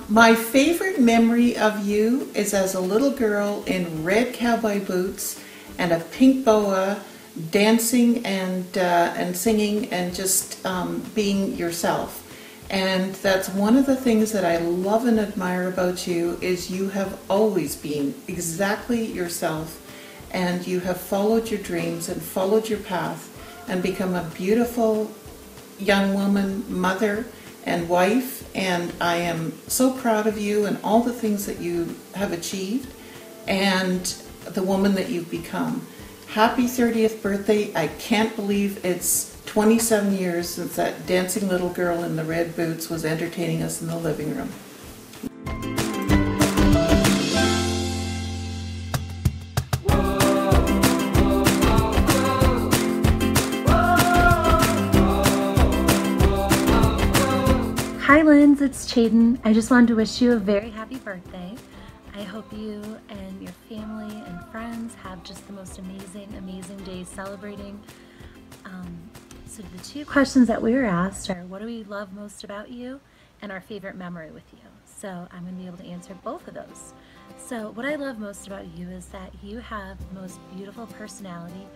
My favorite memory of you is as a little girl in red cowboy boots and a pink boa, dancing and singing and just being yourself. And that's one of the things that I love and admire about you, is you have always been exactly yourself, and you have followed your dreams and followed your path and become a beautiful young woman, mother and wife, and I am so proud of you and all the things that you have achieved and the woman that you've become. Happy 30th birthday. I can't believe it's 27 years since that dancing little girl in the red boots was entertaining us in the living room. Hi Lindsay, it's Chaden. I just wanted to wish you a very happy birthday. I hope you and your family and friends have just the most amazing days celebrating. So the two questions that we were asked are, what do we love most about you, and our favorite memory with you. So I'm going to be able to answer both of those. So what I love most about you is that you have the most beautiful personality,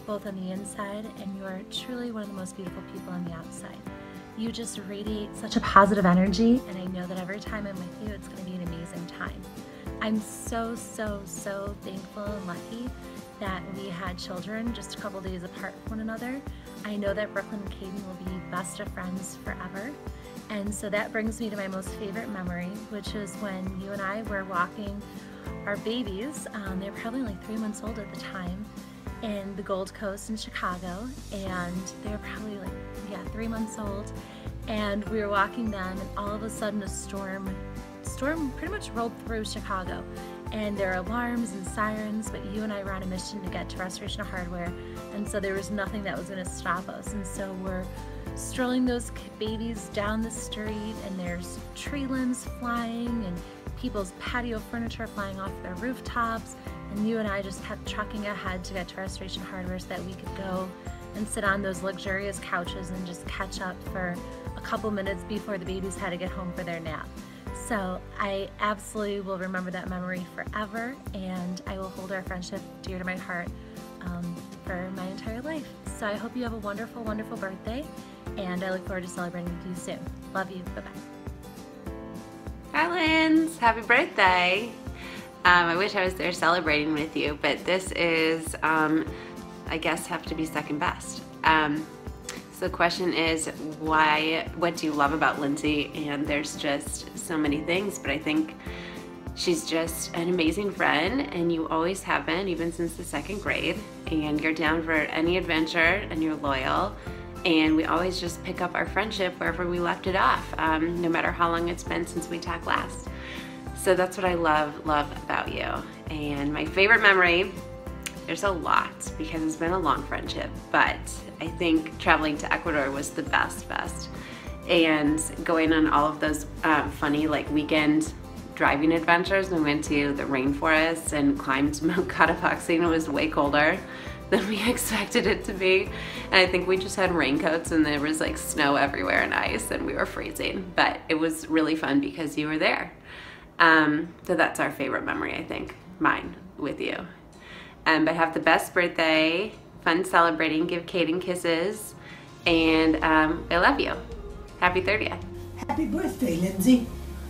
both on the inside, and you are truly one of the most beautiful people on the outside. You just radiate such a positive energy, and I know that every time I'm with you, it's going to be an amazing time. I'm so thankful and lucky that we had children just a couple days apart from one another. I know that Brooklyn and Caden will be best of friends forever. And so that brings me to my most favorite memory, which is when you and I were walking our babies. They were probably like 3 months old at the time, in the Gold Coast in Chicago, and they were probably like, 3 months old, and we were walking them, and all of a sudden a storm pretty much rolled through Chicago, and there are alarms and sirens, but you and I were on a mission to get to Restoration Hardware, and so there was nothing that was going to stop us. And so we're strolling those babies down the street, and there's tree limbs flying and people's patio furniture flying off their rooftops, and you and I just kept trucking ahead to get to Restoration Hardware so that we could go and sit on those luxurious couches and just catch up for a couple minutes before the babies had to get home for their nap. So I absolutely will remember that memory forever, and I will hold our friendship dear to my heart for my entire life. So I hope you have a wonderful birthday, and I look forward to celebrating with you soon. Love you. Bye-bye. Hi Lindsay, happy birthday. I wish I was there celebrating with you, but this is I guess have to be second best. So the question is, what do you love about Lindsay? And there's just so many things, but I think she's just an amazing friend, and you always have been, even since the 2nd grade, and you're down for any adventure, and you're loyal, and we always just pick up our friendship wherever we left it off, no matter how long it's been since we talked last. So that's what I love about you. And my favorite memory, there's a lot because it's been a long friendship, but I think traveling to Ecuador was the best. And going on all of those funny weekend driving adventures. We went to the rainforest and climbed Mount Cotopaxi, and it was way colder than we expected it to be. And I think we just had raincoats, and there was like snow everywhere and ice, and we were freezing. But it was really fun because you were there. So that's our favorite memory, I think, mine with you. But have the best birthday, fun celebrating, give Caden kisses, and I love you. Happy 30th. Happy birthday, Lindsay.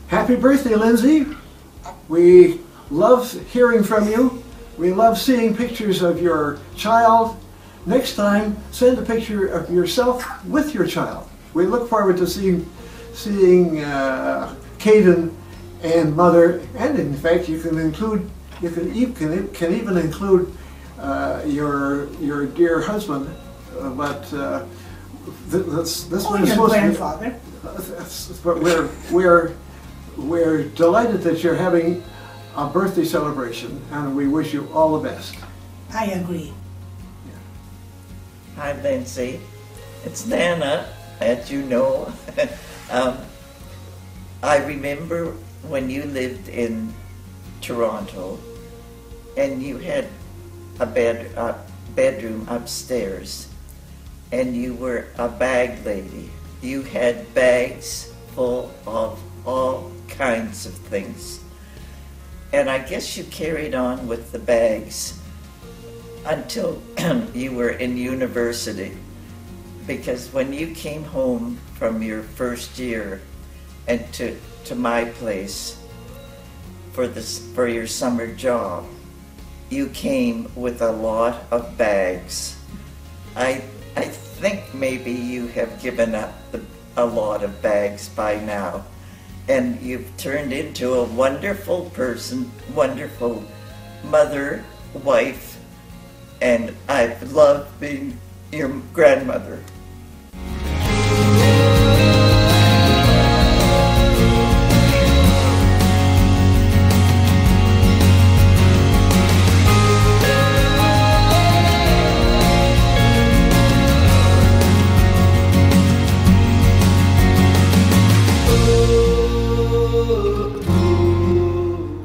Happy birthday, Lindsay. We love hearing from you. We love seeing pictures of your child. Next time, send a picture of yourself with your child. We look forward to seeing Caden and mother, and in fact, you can even include your dear husband. But this one is supposed to be. But we're delighted that you're having a birthday celebration, and we wish you all the best. I agree. Hi, Lindsay. It's Nana, as you know. I remember when you lived in Toronto, and you had a bedroom upstairs, and you were a bag lady. You had bags full of all kinds of things. And I guess you carried on with the bags until you were in university. Because when you came home from your first year and to my place for your summer job, you came with a lot of bags. I think maybe you have given up a lot of bags by now. And you've turned into a wonderful person, wonderful mother, wife, and I've loved being your grandmother.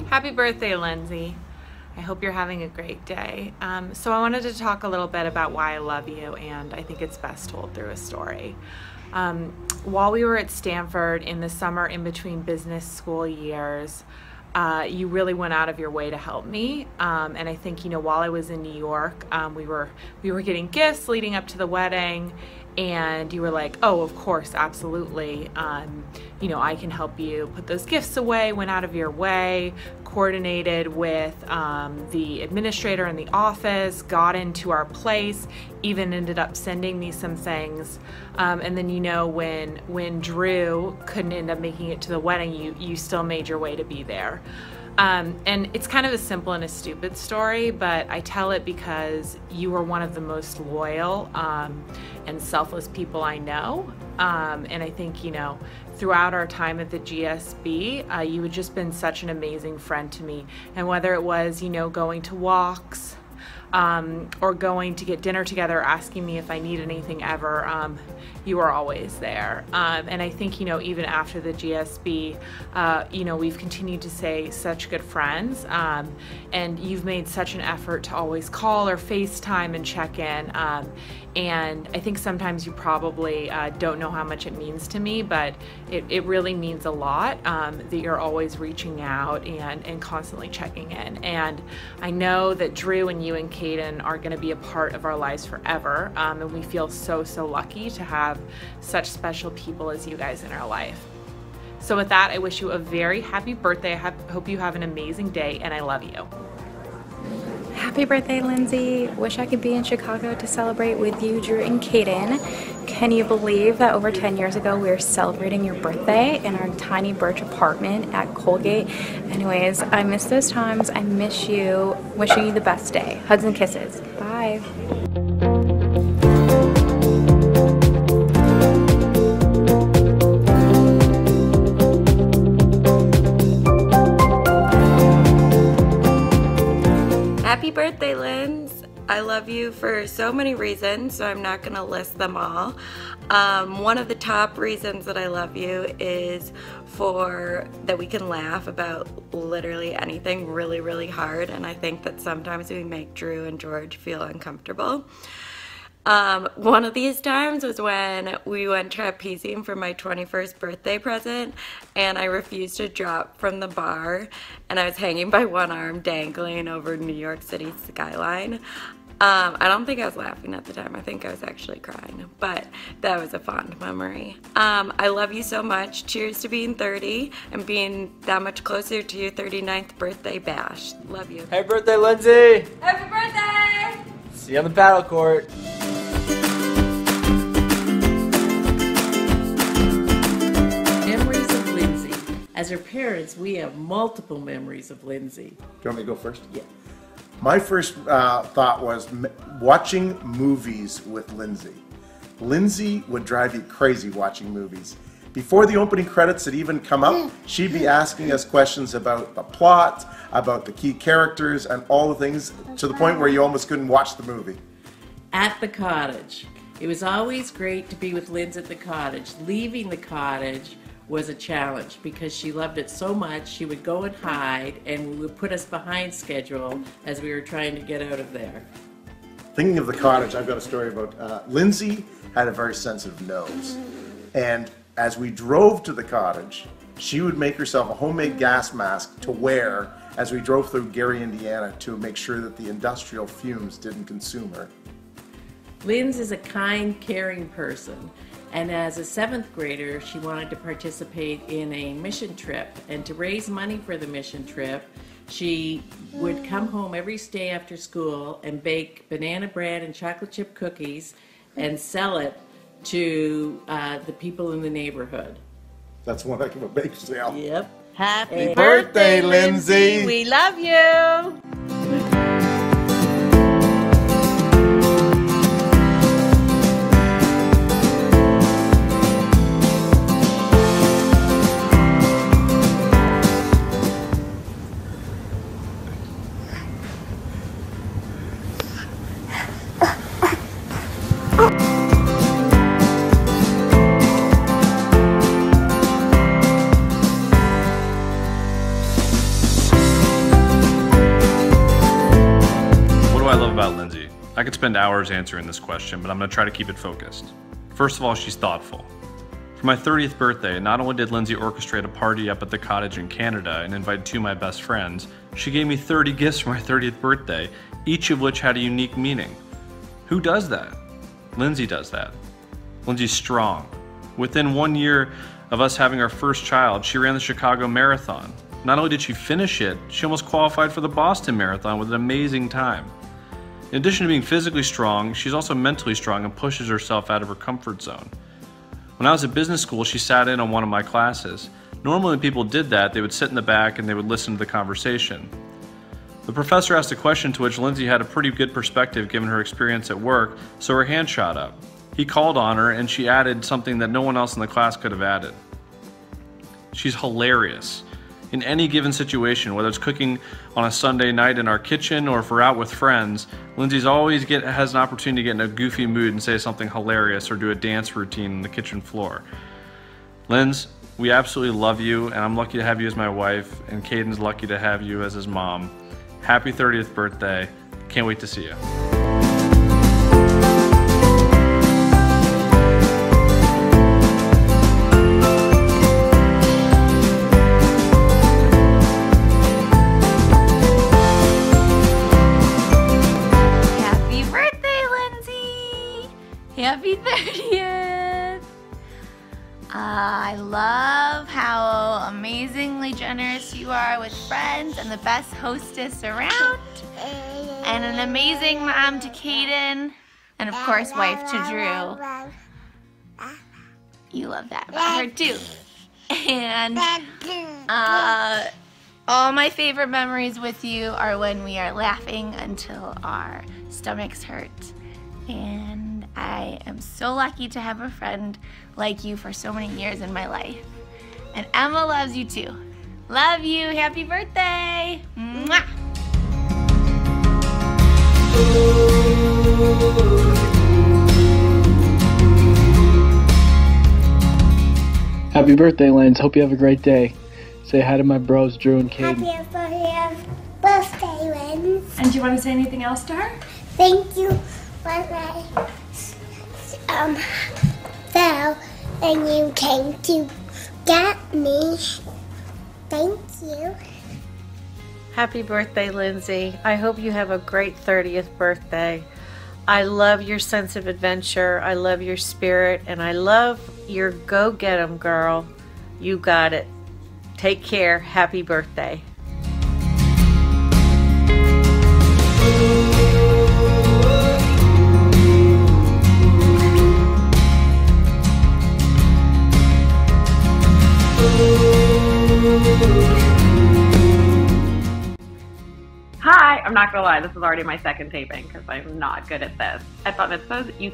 Happy birthday, Lindsay. I hope you're having a great day. So I wanted to talk a little bit about why I love you, and I think it's best told through a story. While we were at Stanford in the summer in between business school years, you really went out of your way to help me. And I think, while I was in New York, we were getting gifts leading up to the wedding, and you were like, oh, of course, absolutely. I can help you put those gifts away, went out of your way, coordinated with the administrator in the office, got into our place, even ended up sending me some things. And then, when Drew couldn't end up making it to the wedding, you still made your way to be there. And it's kind of a simple and a stupid story, but I tell it because you were one of the most loyal and selfless people I know. And I think, throughout our time at the GSB, you had just been such an amazing friend to me. And whether it was, going to walks, or going to get dinner together, asking me if I need anything ever, you were always there. And I think, even after the GSB, we've continued to stay such good friends, and you've made such an effort to always call or FaceTime and check in. And I think sometimes you probably don't know how much it means to me, but it really means a lot that you're always reaching out and constantly checking in. And I know that Drew and you and Caden are going to be a part of our lives forever, and we feel so lucky to have such special people as you guys in our life. So with that, I wish you a very happy birthday. I hope you have an amazing day, and I love you. Happy birthday, Lindsay. Wish I could be in Chicago to celebrate with you, Drew and Caden. Can you believe that over 10 years ago we were celebrating your birthday in our tiny birch apartment at Colgate? Anyways, I miss those times. I miss you. Wishing you the best day. Hugs and kisses. Bye. Happy birthday, Linz. I love you for so many reasons, so I'm not gonna list them all. One of the top reasons that I love you is that we can laugh about literally anything really hard, and I think that sometimes we make Drew and George feel uncomfortable. One of these times was when we went trapezing for my 21st birthday present, and I refused to drop from the bar, and I was hanging by one arm dangling over New York City skyline. I don't think I was laughing at the time. I think I was actually crying, but that was a fond memory. I love you so much. Cheers to being 30 and being that much closer to your 39th birthday bash. Love you. Happy birthday, Lindsay! Happy birthday! See you on the paddle court. Memories of Lindsay. As her parents, we have multiple memories of Lindsay. Do you want me to go first? Yeah. My first thought was watching movies with Lindsay. Lindsay would drive you crazy watching movies before the opening credits had even come up, she'd be asking us questions about the plot, about the key characters, and all the things, to the point where you almost couldn't watch the movie. At the cottage. It was always great to be with Lindsay at the cottage. Leaving the cottage was a challenge because she loved it so much. She would go and hide and would put us behind schedule as we were trying to get out of there. Thinking of the cottage, I've got a story about Lindsay had a very sensitive nose. And as we drove to the cottage, she would make herself a homemade gas mask to wear as we drove through Gary, Indiana, to make sure that the industrial fumes didn't consume her. Lindsay is a kind, caring person. And as a 7th grader, she wanted to participate in a mission trip. And to raise money for the mission trip, she would come home every day after school and bake banana bread and chocolate chip cookies and sell it to the people in the neighborhood. That's one heck of a bake sale. Yep. Happy birthday, Lindsay. We love you. I could spend hours answering this question, but I'm going to try to keep it focused. First of all, she's thoughtful. For my 30th birthday, not only did Lindsay orchestrate a party up at the cottage in Canada and invite 2 of my best friends, she gave me 30 gifts for my 30th birthday, each of which had a unique meaning. Who does that? Lindsay does that. Lindsay's strong. Within 1 year of us having our first child, she ran the Chicago Marathon. Not only did she finish it, she almost qualified for the Boston Marathon with an amazing time. In addition to being physically strong, she's also mentally strong and pushes herself out of her comfort zone. When I was at business school, she sat in on one of my classes. Normally when people did that, they would sit in the back and they would listen to the conversation. The professor asked a question to which Lindsay had a pretty good perspective given her experience at work, so her hand shot up. He called on her and she added something that no one else in the class could have added. She's hilarious. In any given situation, whether it's cooking on a Sunday night in our kitchen or if we're out with friends, Lindsay's always has an opportunity to get in a goofy mood and say something hilarious or do a dance routine on the kitchen floor. Linz, we absolutely love you, and I'm lucky to have you as my wife, and Caden's lucky to have you as his mom. Happy 30th birthday. Can't wait to see you. Happy 30th! I love how amazingly generous you are with friends and the best hostess around. And an amazing mom to Caden. And of course, wife to Drew. You love that about her too. And all my favorite memories with you are when we are laughing until our stomachs hurt. And I am so lucky to have a friend like you for so many years in my life. And Emma loves you too. Love you. Happy birthday. Mwah. Happy birthday, Lance. Hope you have a great day. Say hi to my bros, Drew and Caden. Happy birthday, Lance. And do you want to say anything else to her? Thank you for my fell and you came to get me. Thank you. Happy birthday, Lindsay. I hope you have a great 30th birthday. I love your sense of adventure. I love your spirit, and I love your go get 'em, girl. You got it. Take care. Happy birthday. Hi, I'm not gonna lie, this is already my second taping because I'm not good at this. At bat mitzvahs, you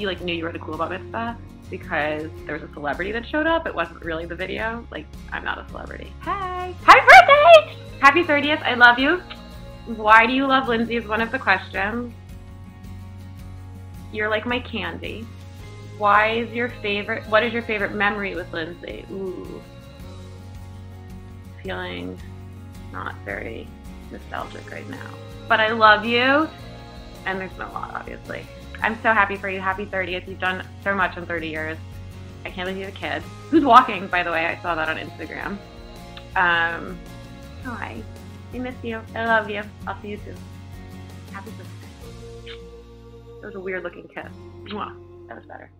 like knew you were the cool bat mitzvah, because there was a celebrity that showed up. It wasn't really the video. Like, I'm not a celebrity. Hey! Happy birthday! Happy 30th. I love you. Why do you love Lindsay is one of the questions. You're like my candy. What is your favorite memory with Lindsay? Ooh. Feeling not very nostalgic right now. But I love you. And there's been a lot, obviously. I'm so happy for you. Happy 30th. You've done so much in 30 years. I can't believe you have a kid. Who's walking, by the way? I saw that on Instagram. Hi. I miss you. I love you. I'll see you soon. Happy birthday. That was a weird looking kiss. Mwah. That was better.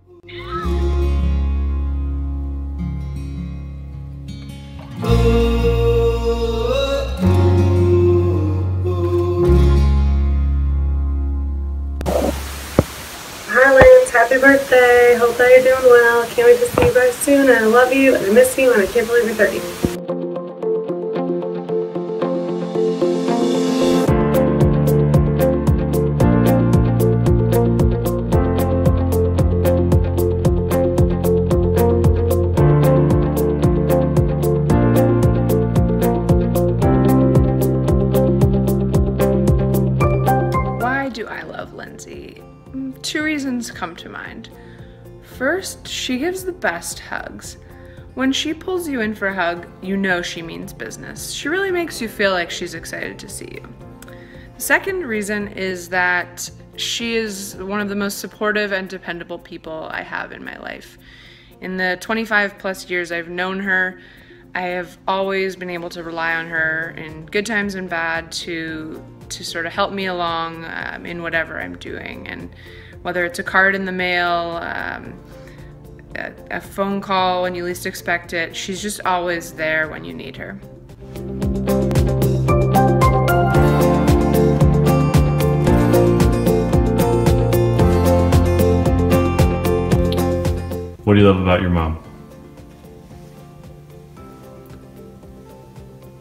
Hi Lance, happy birthday. Hope that you're doing well. Can't wait to see you guys soon. I love you and I miss you and I can't believe you're 30. Why do I love Lindsay? Two reasons come to mind. First, she gives the best hugs. When she pulls you in for a hug, you know she means business. She really makes you feel like she's excited to see you. The second reason is that she is one of the most supportive and dependable people I have in my life. In the 25 plus years I've known her, I have always been able to rely on her in good times and bad to sort of help me along in whatever I'm doing. And whether it's a card in the mail, a phone call when you least expect it, she's just always there when you need her. What do you love about your mom?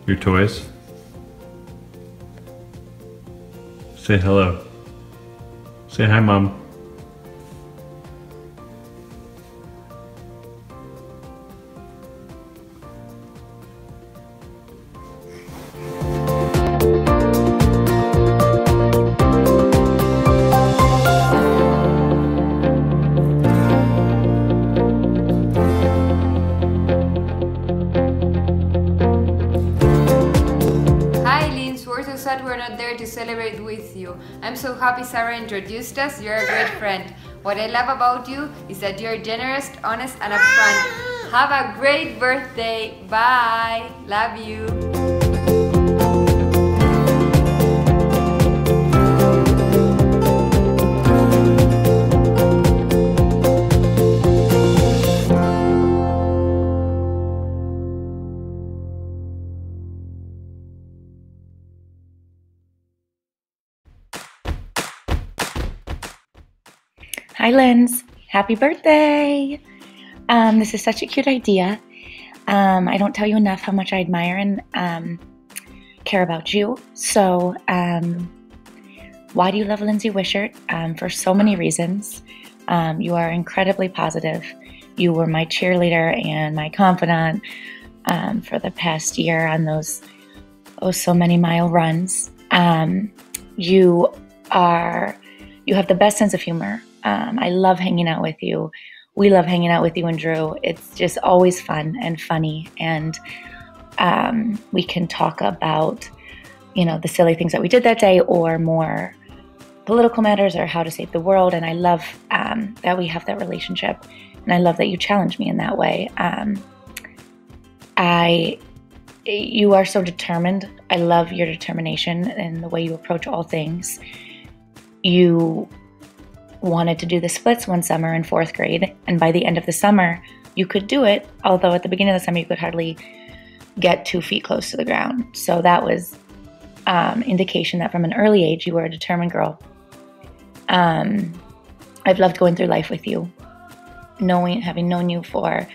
Your toys? Say hello. Say hi, Mom. We're not there to celebrate with you. I'm so happy Sarah introduced us. You're a great friend. What I love about you is that you're generous, honest, and upfront. Have a great birthday. Bye. Love you. Hi, Linz. Happy birthday. This is such a cute idea. I don't tell you enough how much I admire and care about you. So, why do you love Lindsay Wishart? For so many reasons. You are incredibly positive. You were my cheerleader and my confidant for the past year on those so many mile runs. You have the best sense of humor. I love hanging out with you. We love hanging out with you and Drew. It's just always fun and funny, and we can talk about, the silly things that we did that day or more political matters or how to save the world. And I love that we have that relationship, and I love that you challenge me in that way. You are so determined. I love your determination and the way you approach all things. You wanted to do the splits one summer in 4th grade, and by the end of the summer you could do it, although at the beginning of the summer you could hardly get 2 feet close to the ground. So that was indication that from an early age you were a determined girl. I've loved going through life with you, having known you for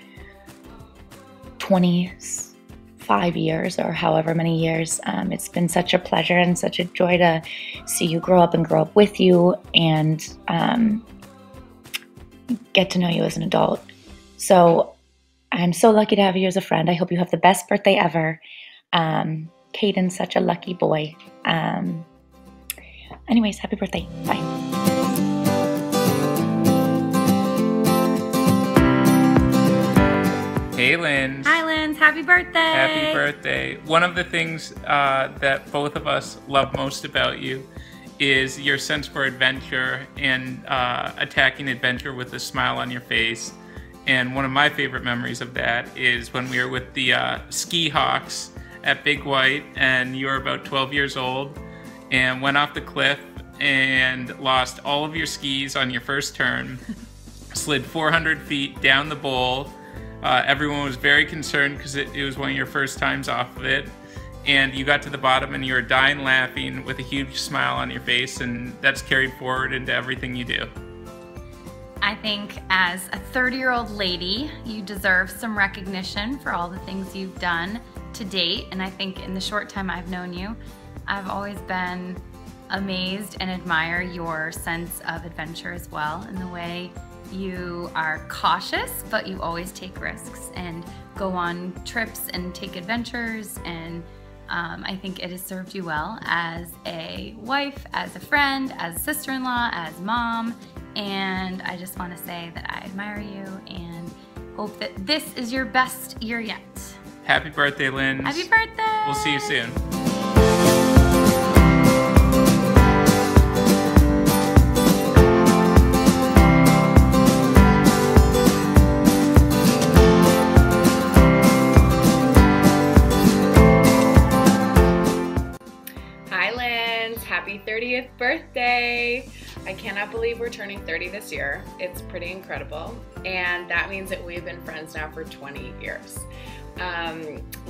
25 years or however many years. It's been such a pleasure and such a joy to see you grow up and grow up with you, and get to know you as an adult. So I'm so lucky to have you as a friend. I hope you have the best birthday ever. Caden's such a lucky boy. Anyways, happy birthday. Bye. Hey, Linz. Hi, Linz. Happy birthday. Happy birthday. One of the things that both of us love most about you is your sense for adventure and attacking adventure with a smile on your face. And one of my favorite memories of that is when we were with the Ski Hawks at Big White, and you were about 12 years old and went off the cliff and lost all of your skis on your first turn, slid 400 feet down the bowl. Everyone was very concerned because it was one of your first times off of it, and you got to the bottom and you were dying laughing with a huge smile on your face, and that's carried forward into everything you do. I think as a 30-year-old lady, you deserve some recognition for all the things you've done to date, and I think in the short time I've known you, I've always been amazed and admire your sense of adventure as well, in the way you are cautious, but you always take risks and go on trips and take adventures, and I think it has served you well as a wife, as a friend, as a sister-in-law, as mom, and I just want to say that I admire you and hope that this is your best year yet. Happy birthday, Linz. Happy birthday! We'll see you soon. Happy 30th birthday! I cannot believe we're turning 30 this year. It's pretty incredible, and that means that we've been friends now for 20 years.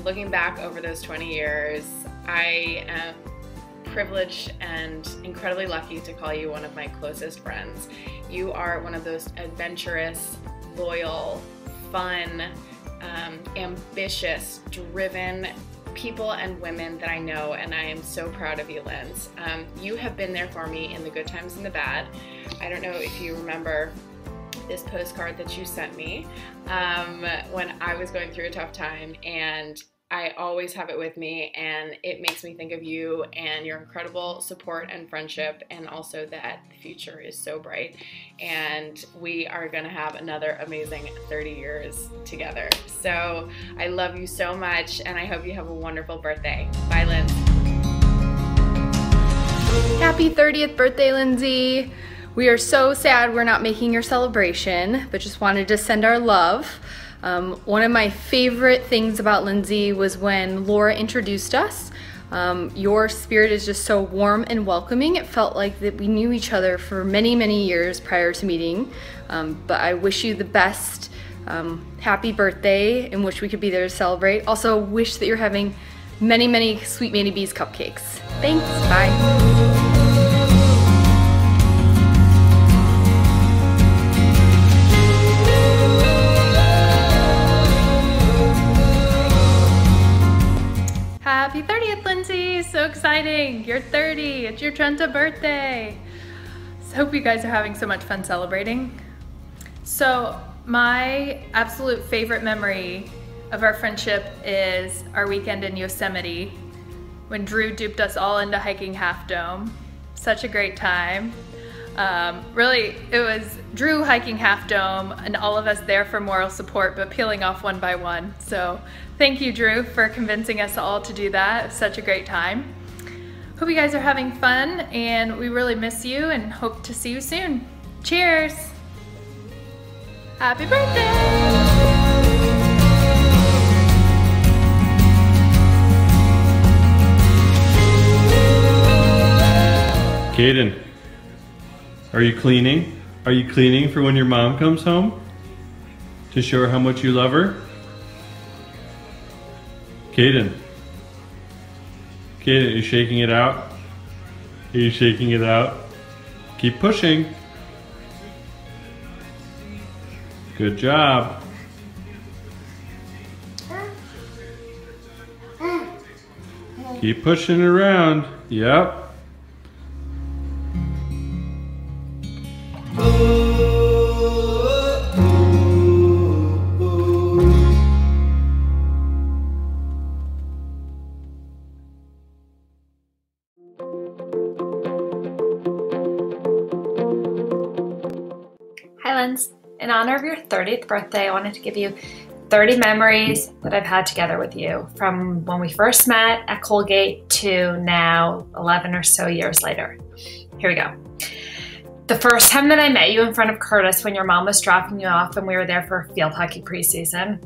Looking back over those 20 years, I am privileged and incredibly lucky to call you one of my closest friends. You are one of those adventurous, loyal, fun, ambitious, driven people and women that I know, and I am so proud of you, Linz. You have been there for me in the good times and the bad. I don't know if you remember this postcard that you sent me when I was going through a tough time, and I always have it with me, and it makes me think of you and your incredible support and friendship, and also that the future is so bright, and we are gonna have another amazing 30 years together. So I love you so much, and I hope you have a wonderful birthday. Bye, Linz. Happy 30th birthday, Lindsay. We are so sad we're not making your celebration, but just wanted to send our love. One of my favorite things about Lindsay was when Laura introduced us. Your spirit is just so warm and welcoming. It felt like that we knew each other for many, many years prior to meeting. But I wish you the best. Happy birthday, and wish we could be there to celebrate. Also wish that you're having many, many Sweet Manny Bees cupcakes. Thanks, bye. Happy 30th, Lindsay! So exciting! You're 30. It's your Trenta birthday. So hope you guys are having so much fun celebrating. So my absolute favorite memory of our friendship is our weekend in Yosemite when Drew duped us all into hiking Half Dome. Such a great time. Really, it was Drew hiking Half Dome and all of us there for moral support, but peeling off one by one. So thank you, Drew, for convincing us all to do that. It was such a great time. Hope you guys are having fun, and we really miss you and hope to see you soon. Cheers! Happy birthday! Caden, are you cleaning? Are you cleaning for when your mom comes home? To show her how much you love her? Caden. Caden, are you shaking it out? Are you shaking it out? Keep pushing. Good job. Keep pushing it around. Yep. Oh in honor of your 30th birthday, I wanted to give you 30 memories that I've had together with you from when we first met at Colgate to now 11 or so years later. Here we go. The first time that I met you in front of Curtis when your mom was dropping you off and we were there for field hockey preseason.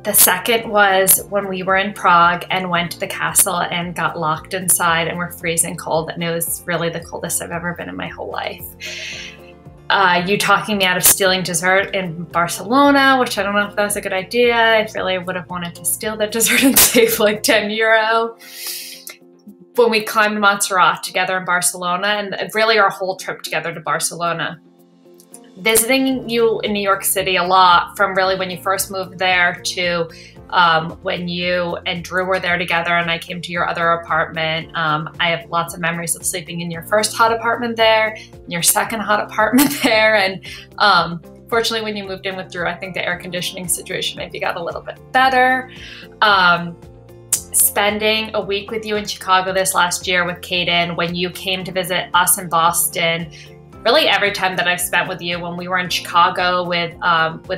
The second was when we were in Prague and went to the castle and got locked inside and were freezing cold, and it was really the coldest I've ever been in my whole life. You talking me out of stealing dessert in Barcelona, which I don't know if that was a good idea. I really would have wanted to steal that dessert and save like 10 euro. When we climbed Montserrat together in Barcelona, and really our whole trip together to Barcelona. Visiting you in New York City a lot, from really when you first moved there to when you and Drew were there together and I came to your other apartment. I have lots of memories of sleeping in your first hot apartment there, your second hot apartment there, and fortunately when you moved in with Drew, I think the air conditioning situation maybe got a little bit better. Spending a week with you in Chicago this last year with Kaden, when you came to visit us in Boston. Really every time that I've spent with you, when we were in Chicago with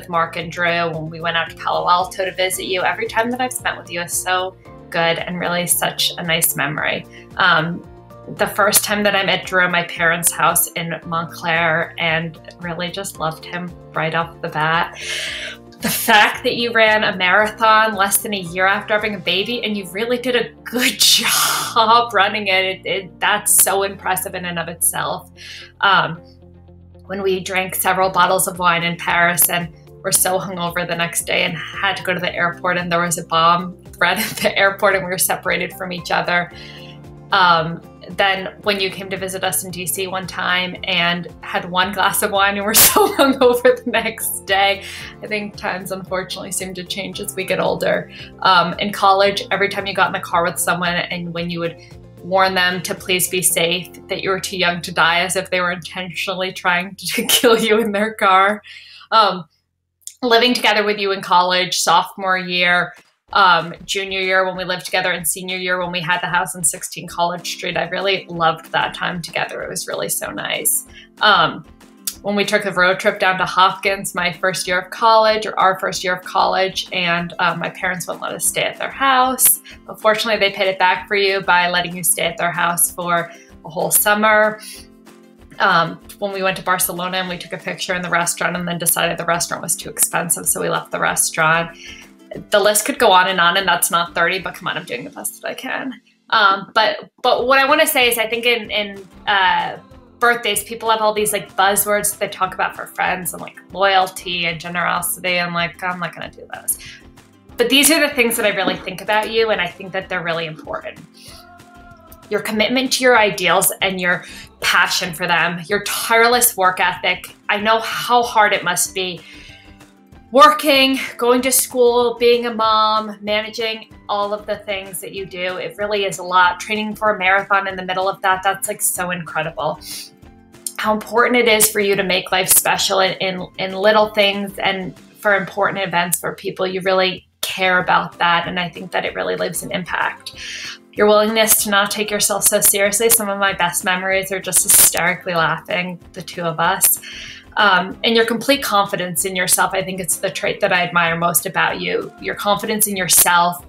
Mark and Drew, when we went out to Palo Alto to visit you, every time that I've spent with you is so good and really such a nice memory. The first time that I met Drew at my parents' house in Montclair and really just loved him right off the bat. The fact that you ran a marathon less than a year after having a baby and you really did a good job running it, that's so impressive in and of itself. When we drank several bottles of wine in Paris and were so hungover the next day and had to go to the airport and there was a bomb threat at the airport and we were separated from each other. Then when you came to visit us in DC one time and had one glass of wine and were so hungover the next day. I think times unfortunately seem to change as we get older. In college, every time you got in the car with someone and when you would warn them to please be safe, that you were too young to die, as if they were intentionally trying to kill you in their car. Living together with you in college, sophomore year, junior year when we lived together, and senior year when we had the house on 16 College Street. I really loved that time together. It was really so nice. When we took a road trip down to Hopkins, my first year of college, or our first year of college, and my parents wouldn't let us stay at their house. But fortunately, they paid it back for you by letting you stay at their house for a whole summer. When we went to Barcelona and we took a picture in the restaurant and then decided the restaurant was too expensive, so we left the restaurant. The list could go on, and that's not 30, but come on, I'm doing the best that I can. But what I want to say is I think in birthdays, people have all these like buzzwords that they talk about for friends and like loyalty and generosity, and like, I'm not going to do those. But these are the things that I really think about you, and I think that they're really important. Your commitment to your ideals and your passion for them, your tireless work ethic. I know how hard it must be working, going to school, being a mom, managing all of the things that you do. It really is a lot. Training for a marathon in the middle of that, that's like so incredible. How important it is for you to make life special in little things and for important events for people. You really care about that, and I think that it really leaves an impact. Your willingness to not take yourself so seriously. Some of my best memories are just hysterically laughing, the two of us. And your complete confidence in yourself. I think it's the trait that I admire most about you. Your confidence in yourself,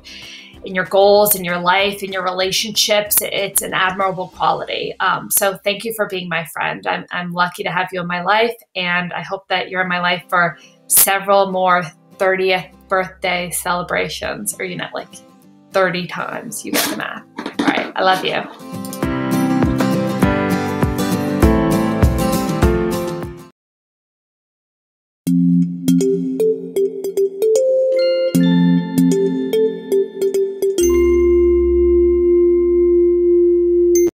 in your goals, in your life, in your relationships. It's an admirable quality. So thank you for being my friend. I'm lucky to have you in my life, and I hope that you're in my life for several more 30th birthday celebrations, or, like 30 times. You get the math. All right, I love you.